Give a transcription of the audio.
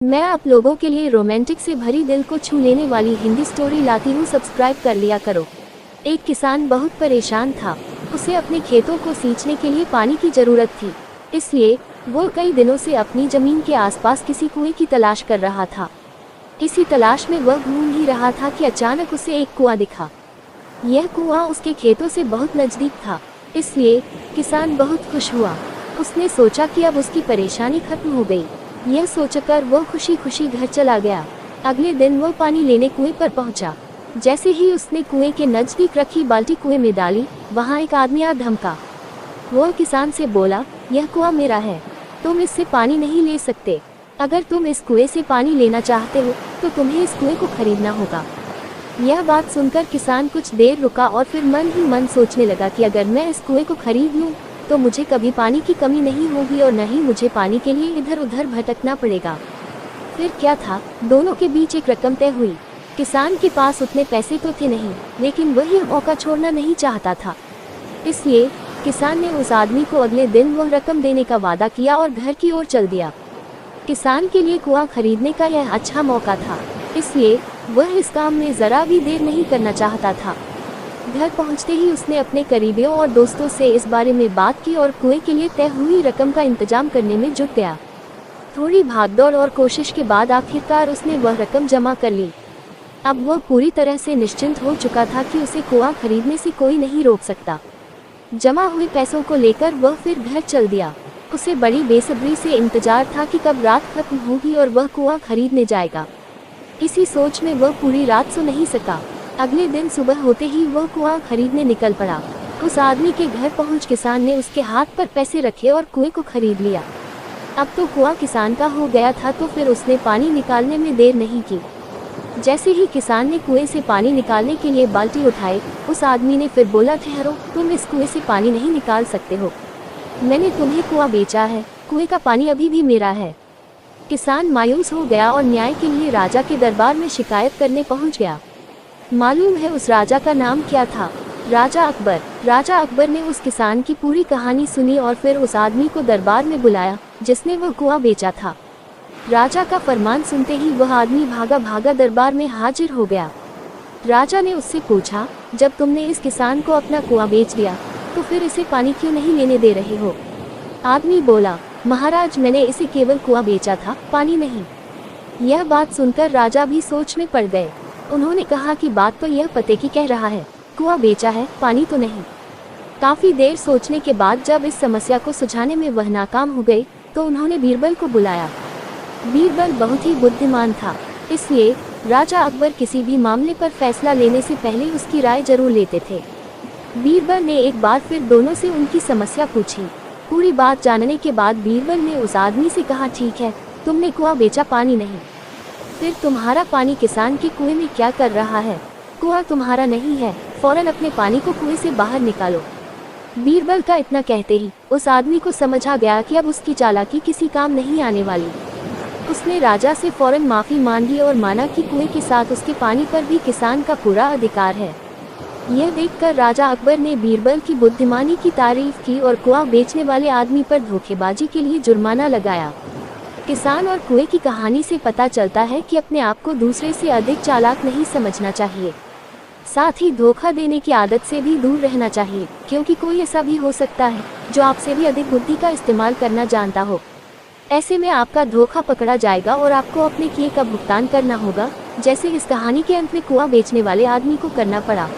मैं आप लोगों के लिए रोमांटिक से भरी दिल को छू लेने वाली हिंदी स्टोरी लाती हूँ। सब्सक्राइब कर लिया करो। एक किसान बहुत परेशान था। उसे अपने खेतों को सींचने के लिए पानी की जरूरत थी, इसलिए वो कई दिनों से अपनी जमीन के आसपास किसी कुएं की तलाश कर रहा था। इसी तलाश में वह घूम ही रहा था कि अचानक उसे एक कुआं दिखा। यह कुआं उसके खेतों से बहुत नजदीक था, इसलिए किसान बहुत खुश हुआ। उसने सोचा कि अब उसकी परेशानी खत्म हो गई। यह सोचकर वो खुशी खुशी घर चला गया। अगले दिन वो पानी लेने कुएं पर पहुंचा। जैसे ही उसने कुएं के नजदीक रखी बाल्टी कुएं में डाली, वहां एक आदमी आ धमका। वो किसान से बोला, यह कुआं मेरा है, तुम इससे पानी नहीं ले सकते। अगर तुम इस कुएं से पानी लेना चाहते हो तो तुम्हें इस कुएं को खरीदना होगा। यह बात सुनकर किसान कुछ देर रुका और फिर मन ही मन सोचने लगा कि अगर मैं इस कुएं को खरीद लूं तो मुझे कभी पानी की कमी नहीं होगी और न ही मुझे पानी के लिए इधर उधर भटकना पड़ेगा। फिर क्या था, दोनों के बीच एक रकम तय हुई। किसान के पास उतने पैसे तो थे नहीं, लेकिन वह यह मौका छोड़ना नहीं चाहता था। इसलिए किसान ने उस आदमी को अगले दिन वह रकम देने का वादा किया और घर की ओर चल दिया। किसान के लिए कुआं खरीदने का यह अच्छा मौका था, इसलिए वह इस काम में जरा भी देर नहीं करना चाहता था। घर पहुंचते ही उसने अपने करीबियों और दोस्तों से इस बारे में बात की और कुएं के लिए तय हुई रकम का इंतजाम करने में जुट गया। थोड़ी भागदौड़ और कोशिश के बाद आखिरकार उसने वह रकम जमा कर ली। अब वह पूरी तरह से निश्चिंत हो चुका था कि उसे कुआं खरीदने से कोई नहीं रोक सकता। जमा हुए पैसों को लेकर वह फिर घर चल दिया। उसे बड़ी बेसब्री से इंतजार था कि कब रात खत्म होगी और वह कुआं खरीदने जाएगा। इसी सोच में वह पूरी रात सो नहीं सका। अगले दिन सुबह होते ही वह कुआं खरीदने निकल पड़ा। उस आदमी के घर पहुंच किसान ने उसके हाथ पर पैसे रखे और कुएं को खरीद लिया। अब तो कुआं किसान का हो गया था, तो फिर उसने पानी निकालने में देर नहीं की। जैसे ही किसान ने कुएं से पानी निकालने के लिए बाल्टी उठाई, उस आदमी ने फिर बोला, ठहरो, तुम इस कुएं से पानी नहीं निकाल सकते हो। मैंने तुम्हें कुआं बेचा है, कुएं का पानी अभी भी मेरा है। किसान मायूस हो गया और न्याय के लिए राजा के दरबार में शिकायत करने पहुंच गया। मालूम है उस राजा का नाम क्या था? राजा अकबर। राजा अकबर ने उस किसान की पूरी कहानी सुनी और फिर उस आदमी को दरबार में बुलाया जिसने वह कुआं बेचा था। राजा का फरमान सुनते ही वह आदमी भागा भागा दरबार में हाजिर हो गया। राजा ने उससे पूछा, जब तुमने इस किसान को अपना कुआं बेच दिया तो फिर इसे पानी क्यों नहीं लेने दे रहे हो? आदमी बोला, महाराज, मैंने इसे केवल कुआं बेचा था, पानी नहीं। यह बात सुनकर राजा भी सोच में पड़ गए। उन्होंने कहा कि बात तो यह पते की कह रहा है, कुआं बेचा है, पानी तो नहीं। काफी देर सोचने के बाद जब इस समस्या को सुलझाने में वह नाकाम हो गए तो उन्होंने बीरबल को बुलाया। बीरबल बहुत ही बुद्धिमान था, इसलिए राजा अकबर किसी भी मामले पर फैसला लेने से पहले उसकी राय जरूर लेते थे। बीरबल ने एक बार फिर दोनों से उनकी समस्या पूछी। पूरी बात जानने के बाद बीरबल ने उस आदमी से कहा, ठीक है, तुमने कुआं बेचा, पानी नहीं, फिर तुम्हारा पानी किसान के कुएं में क्या कर रहा है? कुआं तुम्हारा नहीं है, फौरन अपने पानी को कुएं से बाहर निकालो। बीरबल का इतना कहते ही उस आदमी को समझ आ गया कि अब उसकी चालाकी किसी काम नहीं आने वाली। उसने राजा से फौरन माफी मांगी और माना कि कुएं के साथ उसके पानी पर भी किसान का पूरा अधिकार है। यह देखकर राजा अकबर ने बीरबल की बुद्धिमानी की तारीफ की और कुआं बेचने वाले आदमी पर धोखेबाजी के लिए जुर्माना लगाया। किसान और कुएं की कहानी से पता चलता है कि अपने आप को दूसरे से अधिक चालाक नहीं समझना चाहिए। साथ ही धोखा देने की आदत से भी दूर रहना चाहिए, क्योंकि कोई ऐसा भी हो सकता है जो आपसे भी अधिक बुद्धि का इस्तेमाल करना जानता हो। ऐसे में आपका धोखा पकड़ा जाएगा और आपको अपने किए का भुगतान करना होगा, जैसे इस कहानी के अंत में कुआं बेचने वाले आदमी को करना पड़ा।